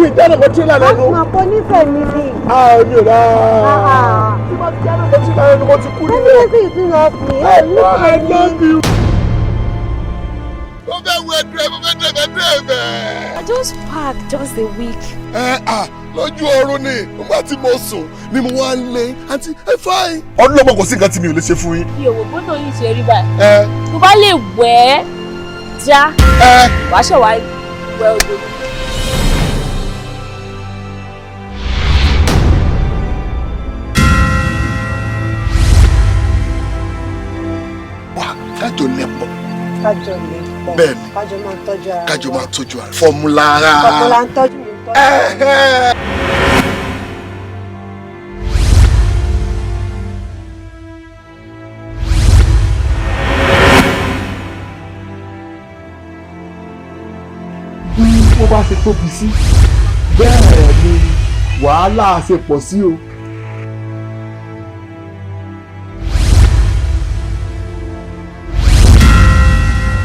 kí n jáde kó tí là lẹ́nu. Máa pọ̀ nífẹ̀ẹ́ mi ni. Mi ò rà. Tí wọ́n ti jáde kó tí là lẹ́nu mo ti kú nílé. Wọ́n ní kí n lọ pè é nífẹ̀ẹ́ mi. Mo fẹ́ wọ ẹdun ẹ, mo fẹ́ dẹ̀bẹ̀. I just packed just a week. Lójú oorun ni nígbà tí mo sùn ni mo wá ń lé àǹtí ẹ fáìn. Ọdún lọ́mọ kò sí nǹkan tí mi ò lè ṣe fún yín. Bí òwò gbọ́dọ̀ yìí ṣe rí báyìí. Tó bá lè wẹ̀ ẹ́ já. Wàá ṣe wàá wẹ̀ odò. Wà kájọ lẹ́pọ̀. Kájọ lẹ́pọ̀. Bẹ́ẹ̀ni. Kájọ máa tọ́jú ara. Kájọ máa tọ́jú ara. Fọ́múlà ara. Fọ́múlà ń tọ́jú mi. Bí wọ́n bá ṣe tóbi sí bẹ́ẹ̀ ni wàhálà ṣe pọ̀ sí o.